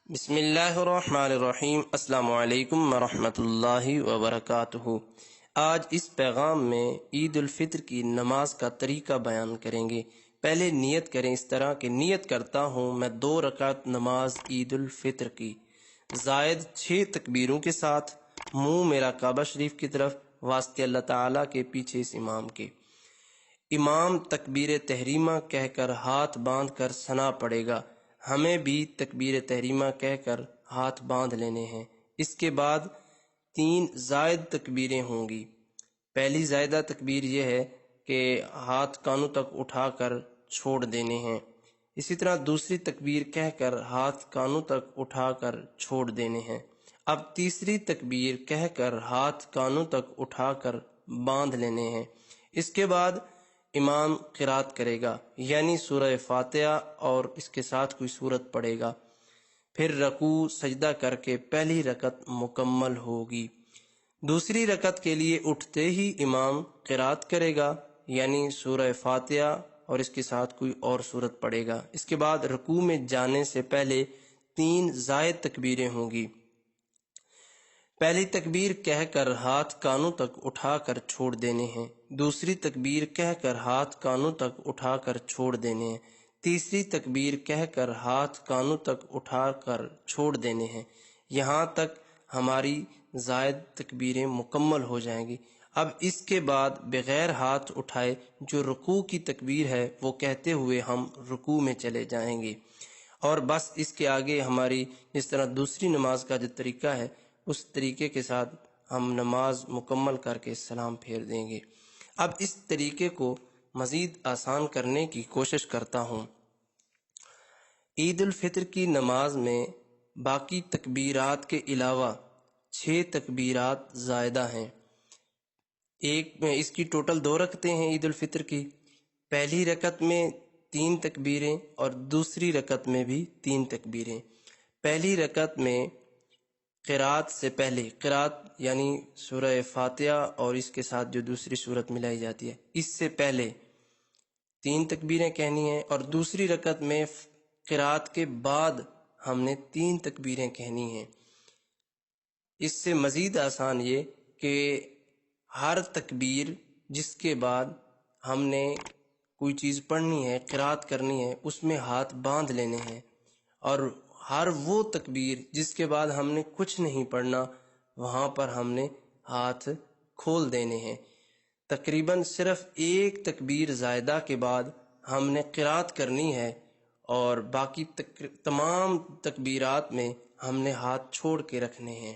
بسم اللہ الرحمن الرحیم۔ السلام علیکم ورحمۃ اللہ وبرکاتہ۔ آج اس پیغام میں عید الفطر کی نماز کا طریقہ بیان کریں گے۔ پہلے نیت کریں اس طرح کہ نیت کرتا ہوں میں 2 رکعت نماز عید الفطر کی، زائد 6 تکبیروں کے ساتھ، منہ میرا کعبہ شریف کی طرف، واسطے اللہ تعالیٰ کے پیچھے اس امام کے۔ امام تکبیر تحریمہ کہہ کر ہاتھ باندھ کر ثنا پڑے گا، ہمیں بھی تکبیر تحریمہ کہہ کر ہاتھ باندھ لینے ہیں۔ اس کے بعد 3 زائد تکبیریں ہوں گی۔ پہلی زائدہ تکبیر یہ ہے کہ ہاتھ کانوں تک اٹھا کر چھوڑ دینے ہیں۔ اسی طرح دوسری تکبیر کہہ کر ہاتھ کانوں تک اٹھا کر چھوڑ دینے ہیں۔ اب تیسری تکبیر کہہ کر ہاتھ کانوں تک اٹھا کر باندھ لینے ہیں۔ اس کے بعد امام قرات کرے گا، یعنی سورہ فاتحہ اور اس کے ساتھ کوئی سورت پڑھے گا، پھر رکوع سجدہ کر کے پہلی رکعت مکمل ہوگی۔ دوسری رکعت کے لیے اٹھتے ہی امام قرات کرے گا، یعنی سورہ فاتحہ اور اس کے ساتھ کوئی اور سورت پڑھے گا۔ اس کے بعد رکوع میں جانے سے پہلے 3 زائد تکبیریں ہوں گی۔ پہلی تکبیر کہہ کر ہاتھ کانوں تک اٹھا کر چھوڑ دینے ہیں، دوسری تکبیر کہہ کر ہاتھ کانوں تک اٹھا کر چھوڑ دینے ہیں، تیسری تکبیر کہہ کر ہاتھ کانوں تک اٹھا کر چھوڑ دینے ہیں۔ یہاں تک ہماری زائد تکبیریں مکمل ہو جائیں گی۔ اب اس کے بعد بغیر ہاتھ اٹھائے جو رکوع کی تکبیر ہے وہ کہتے ہوئے ہم رکوع میں چلے جائیں گے، اور بس اس کے آگے ہماری جس طرح دوسری نماز کا جو طریقہ ہے اس طریقے کے ساتھ ہم نماز مکمل کر کے سلام پھیر دیں گے۔ اب اس طریقے کو مزید آسان کرنے کی کوشش کرتا ہوں۔ عید الفطر کی نماز میں باقی تکبیرات کے علاوہ 6 تکبیرات زائدہ ہیں۔ ایک میں اس کی ٹوٹل 2 رکعتیں ہیں عید الفطر کی۔ پہلی رکعت میں 3 تکبیریں اور دوسری رکعت میں بھی 3 تکبیریں۔ پہلی رکعت میں قرات سے پہلے، قرات یعنی سورہ فاتحہ اور اس کے ساتھ جو دوسری سورت ملائی جاتی ہے، اس سے پہلے 3 تکبیریں کہنی ہیں، اور دوسری رکعت میں قرات کے بعد ہم نے 3 تکبیریں کہنی ہیں۔ اس سے مزید آسان یہ کہ ہر تکبیر جس کے بعد ہم نے کوئی چیز پڑھنی ہے، قرات کرنی ہے، اس میں ہاتھ باندھ لینے ہیں، اور ہر وہ تکبیر جس کے بعد ہم نے کچھ نہیں پڑھنا وہاں پر ہم نے ہاتھ کھول دینے ہیں۔ تقریباً صرف 1 تکبیر زائدہ کے بعد ہم نے قرات کرنی ہے، اور باقی تمام تکبیرات میں ہم نے ہاتھ چھوڑ کے رکھنے ہیں۔